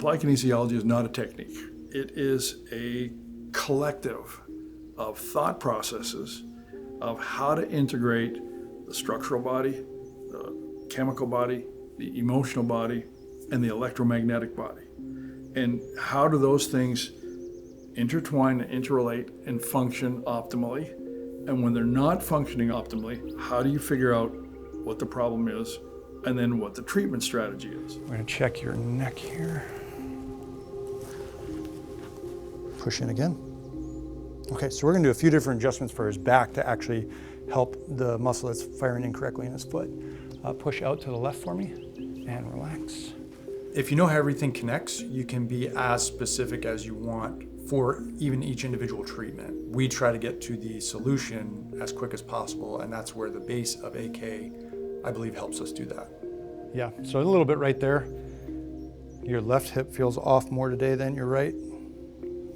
Applied kinesiology is not a technique. It is a collective of thought processes of how to integrate the structural body, the chemical body, the emotional body, and the electromagnetic body. And how do those things intertwine and interrelate and function optimally? And when they're not functioning optimally, how do you figure out what the problem is and then what the treatment strategy is? We're going to check your neck here. Push in again. Okay, so we're going to do a few different adjustments for his back to actually help the muscle that's firing incorrectly in his foot. Push out to the left for me and relax. If you know how everything connects, you can be as specific as you want for even each individual treatment. We try to get to the solution as quick as possible, and that's where the base of AK, I believe, helps us do that. Yeah, so a little bit right there. Your left hip feels off more today than your right,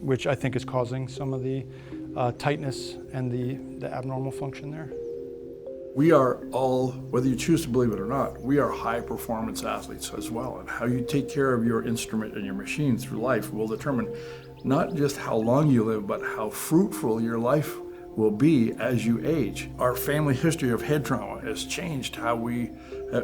which I think is causing some of the tightness and the abnormal function there. We are all, whether you choose to believe it or not, we are high performance athletes as well. And how you take care of your instrument and your machine through life will determine not just how long you live, but how fruitful your life will be as you age. Our family history of head trauma has changed how we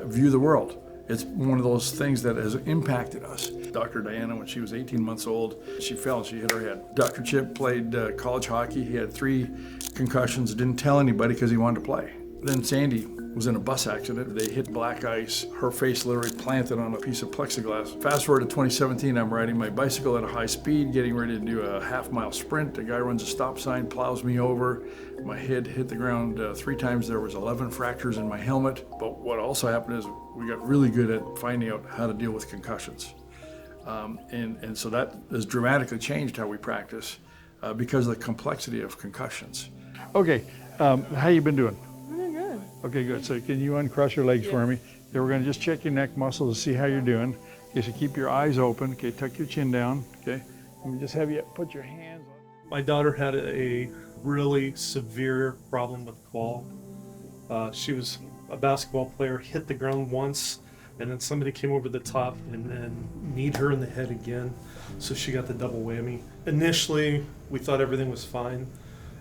view the world. It's one of those things that has impacted us. Dr. Diana, when she was 18 months old, she fell and she hit her head. Dr. Chip played college hockey. He had 3 concussions, didn't tell anybody because he wanted to play. Then Sandy was in a bus accident. They hit black ice. Her face literally planted on a piece of plexiglass. Fast forward to 2017, I'm riding my bicycle at a high speed, getting ready to do a half-mile sprint. A guy runs a stop sign, plows me over. My head hit the ground 3 times. There was 11 fractures in my helmet. But what also happened is we got really good at finding out how to deal with concussions. And so that has dramatically changed how we practice because of the complexity of concussions. Okay, how you been doing? Okay, good. So can you uncross your legs for me? Then we're going to just check your neck muscles to see how you're doing. Okay, so keep your eyes open. Okay, tuck your chin down. Okay, let me just have you put your hands on. My daughter had a really severe problem with the qual. She was a basketball player, hit the ground once, and then somebody came over the top and kneed her in the head again. So she got the double whammy. Initially, we thought everything was fine.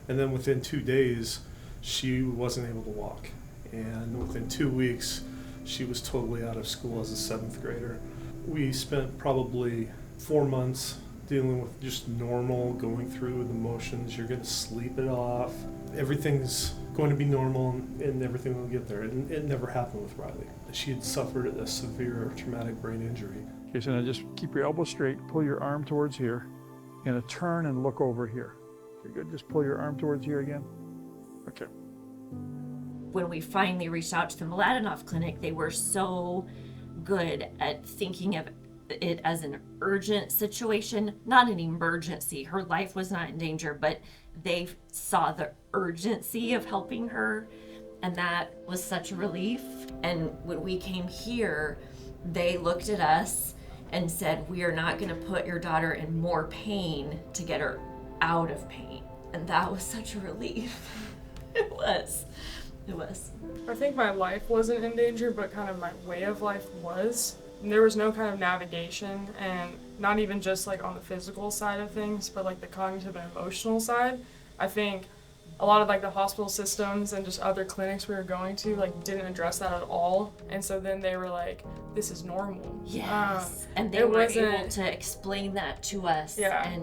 And then within 2 days, she wasn't able to walk. And within 2 weeks, she was totally out of school as a 7th grader. We spent probably 4 months dealing with just normal, going through the motions. You're going to sleep it off. Everything's going to be normal and everything will get there. And it never happened with Riley. She had suffered a severe traumatic brain injury. Okay, so now just keep your elbow straight, pull your arm towards here. You're going to turn and look over here. Okay, good. Just pull your arm towards here again. Okay. When we finally reached out to the Mladenov Clinic, they were so good at thinking of it as an urgent situation, not an emergency. Her life was not in danger, but they saw the urgency of helping her, and that was such a relief. And when we came here, they looked at us and said, "We are not going to put your daughter in more pain to get her out of pain." And that was such a relief. It was. I think my life wasn't in danger, but kind of my way of life was. And there was no kind of navigation, and not even just like on the physical side of things, but like the cognitive and emotional side. I think a lot of like the hospital systems and just other clinics we were going to like didn't address that at all. And so then they were like, this is normal. Yes. And they were able to explain that to us, yeah,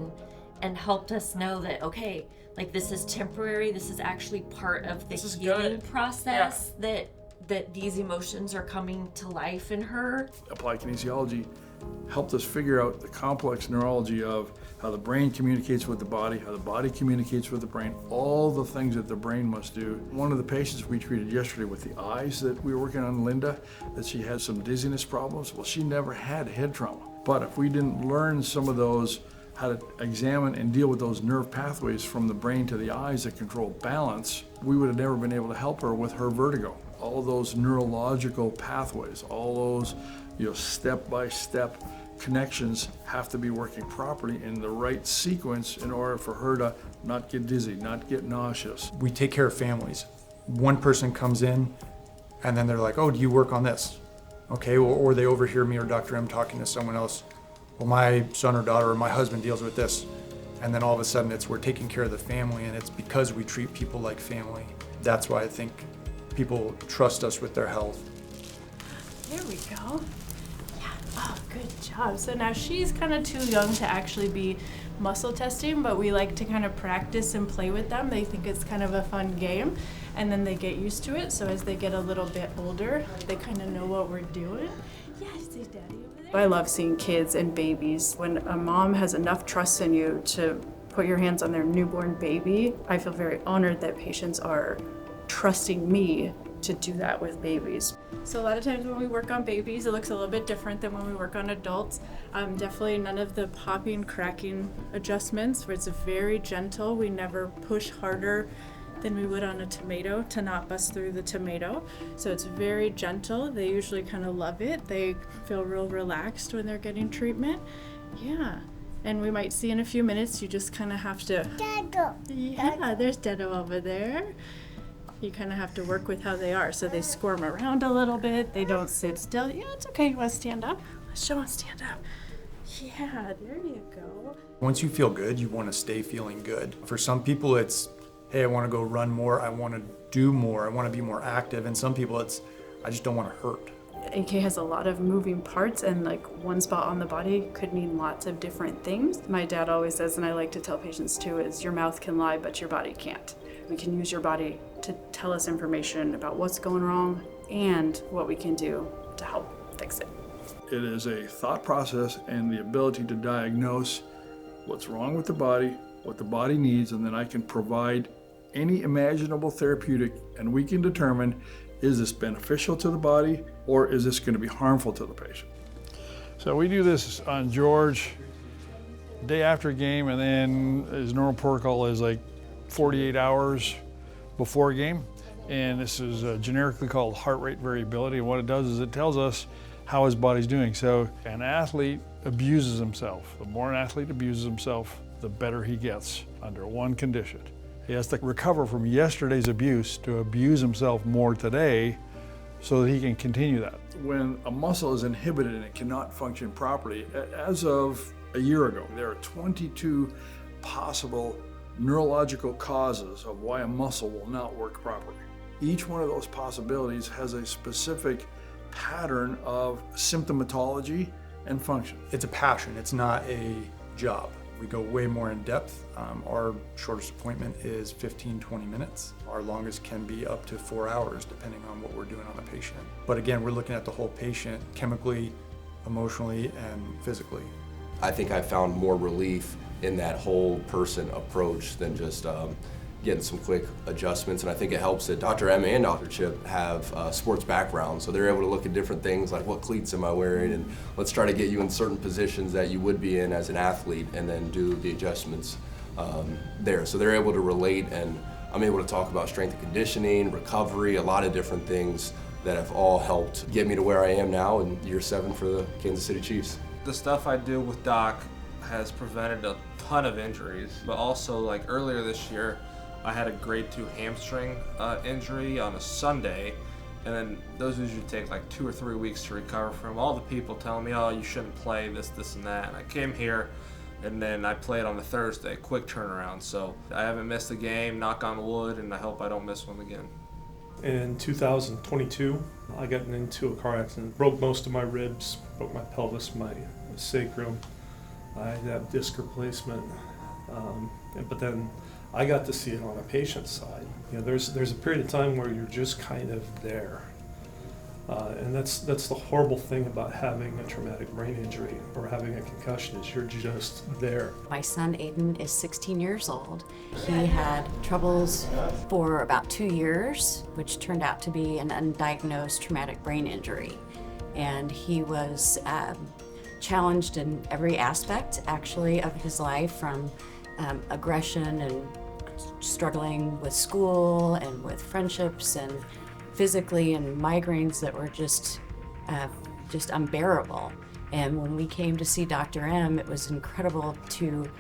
and helped us know that, okay, like this is temporary, this is actually part of the healing process, that these emotions are coming to life in her. Applied kinesiology helped us figure out the complex neurology of how the brain communicates with the body, how the body communicates with the brain, all the things that the brain must do. One of the patients we treated yesterday with the eyes that we were working on, Linda, that she had some dizziness problems. Well, she never had head trauma. But if we didn't learn some of those, how to examine and deal with those nerve pathways from the brain to the eyes that control balance, we would have never been able to help her with her vertigo. All those neurological pathways, all those step-by-step connections have to be working properly in the right sequence in order for her to not get dizzy, not get nauseous. We take care of families. One person comes in and then they're like, oh, do you work on this? Okay, or they overhear me or Dr. M talking to someone else. well, my son or daughter or my husband deals with this. And then all of a sudden we're taking care of the family, and it's because we treat people like family. That's why I think people trust us with their health. There we go. Yeah, oh, good job. So now she's kind of too young to actually be muscle testing, but we like to kind of practice and play with them. They think it's kind of a fun game, and then they get used to it. So as they get a little bit older, they kind of know what we're doing. Yeah, see Daddy over there? I love seeing kids and babies. When a mom has enough trust in you to put your hands on their newborn baby, I feel very honored that patients are trusting me to do that with babies. So a lot of times when we work on babies, it looks a little bit different than when we work on adults. Definitely none of the popping, cracking adjustments, where it's very gentle. We never push harder than we would on a tomato to not bust through the tomato. So it's very gentle. They usually kind of love it. They feel real relaxed when they're getting treatment. Yeah. And we might see in a few minutes, you just kind of have to... Dado. Yeah, there's Dado over there. You kind of have to work with how they are. So they squirm around a little bit. They don't sit still. Yeah, it's okay. You want to stand up? Let's show them stand up. Yeah, there you go. Once you feel good, you want to stay feeling good. For some people, it's, hey, I want to go run more. I want to do more. I want to be more active. And some people, it's, I just don't want to hurt. AK has a lot of moving parts, and like one spot on the body could mean lots of different things. My dad always says, and I like to tell patients too, is your mouth can lie, but your body can't. We can use your body to tell us information about what's going wrong and what we can do to help fix it. It is a thought process and the ability to diagnose what's wrong with the body, what the body needs, and then I can provide any imaginable therapeutic, and we can determine, is this beneficial to the body or is this going to be harmful to the patient? So we do this on George day after a game, and then his normal protocol is like 48 hours before a game. And this is generically called heart rate variability. And what it does is it tells us how his body's doing. So an athlete abuses himself. The more an athlete abuses himself, the better he gets under one condition. He has to recover from yesterday's abuse to abuse himself more today so that he can continue that. When a muscle is inhibited and it cannot function properly, as of a year ago, there are 22 possible neurological causes of why a muscle will not work properly. Each one of those possibilities has a specific pattern of symptomatology and function. It's a passion, it's not a job. We go way more in depth. Our shortest appointment is 15-20 minutes. Our longest can be up to 4 hours, depending on what we're doing on a patient. But again, we're looking at the whole patient, chemically, emotionally, and physically. I think I found more relief in that whole person approach than just getting some quick adjustments. And I think it helps that Dr. M and Dr. Chip have sports backgrounds, so they're able to look at different things like what cleats am I wearing, and let's try to get you in certain positions that you would be in as an athlete, and then do the adjustments there. So they're able to relate, and I'm able to talk about strength and conditioning, recovery, a lot of different things that have all helped get me to where I am now in year 7 for the Kansas City Chiefs. The stuff I do with Doc has prevented a ton of injuries, but also like earlier this year, I had a grade 2 hamstring injury on a Sunday, and then those usually take like 2 or 3 weeks to recover from. All the people telling me, oh, you shouldn't play this, and that. And I came here, and then I played on a Thursday, quick turnaround. So I haven't missed a game, knock on wood, and I hope I don't miss one again. In 2022, I got into a car accident, broke most of my ribs, broke my pelvis, my sacrum. I had disc replacement, but then I got to see it on a patient's side. You know, there's a period of time where you're just kind of there, and that's the horrible thing about having a traumatic brain injury or having a concussion, is you're just there. My son Aiden is 16 years old. He had troubles for about 2 years, which turned out to be an undiagnosed traumatic brain injury, and he was challenged in every aspect, actually, of his life, from aggression and struggling with school and with friendships, and physically, and migraines that were just unbearable. And when we came to see Dr. M, it was incredible to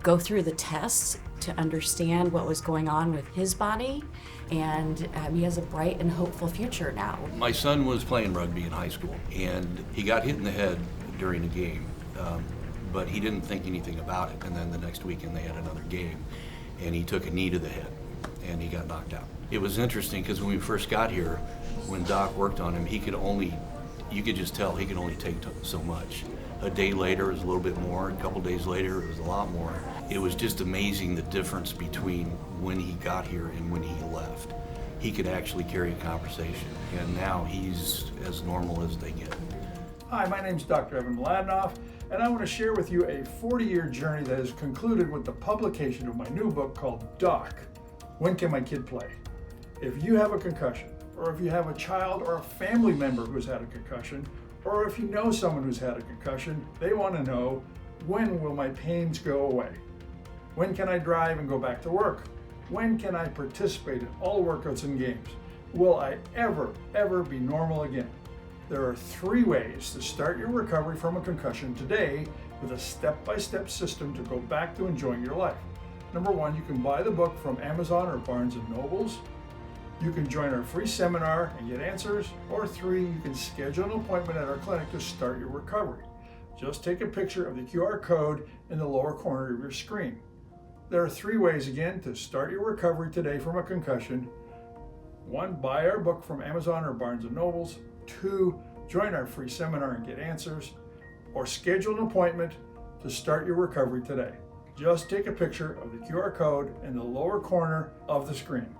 go through the tests to understand what was going on with his body, and he has a bright and hopeful future now. My son was playing rugby in high school, and he got hit in the head during a game, but he didn't think anything about it. And then the next weekend they had another game, and he took a knee to the head, and he got knocked out. It was interesting because when we first got here, when Doc worked on him, you could just tell he could only take so much. A day later it was a little bit more, a couple days later it was a lot more. It was just amazing the difference between when he got here and when he left. He could actually carry a conversation, and now he's as normal as they get. Hi, my name's Dr. Evan Mladenoff, and I want to share with you a 40-year journey that has concluded with the publication of my new book called Doc, When Can My Kid Play? If you have a concussion, or if you have a child or a family member who's had a concussion, or if you know someone who's had a concussion, they want to know, when will my pains go away? When can I drive and go back to work? When can I participate in all workouts and games? Will I ever be normal again? There are 3 ways to start your recovery from a concussion today with a step-by-step system to go back to enjoying your life. Number 1, you can buy the book from Amazon or Barnes & Nobles. You can join our free seminar and get answers. Or 3, you can schedule an appointment at our clinic to start your recovery. Just take a picture of the QR code in the lower corner of your screen. There are 3 ways again to start your recovery today from a concussion. 1, buy our book from Amazon or Barnes & Nobles. 2, join our free seminar and get answers. Or schedule an appointment to start your recovery today. Just take a picture of the QR code in the lower corner of the screen.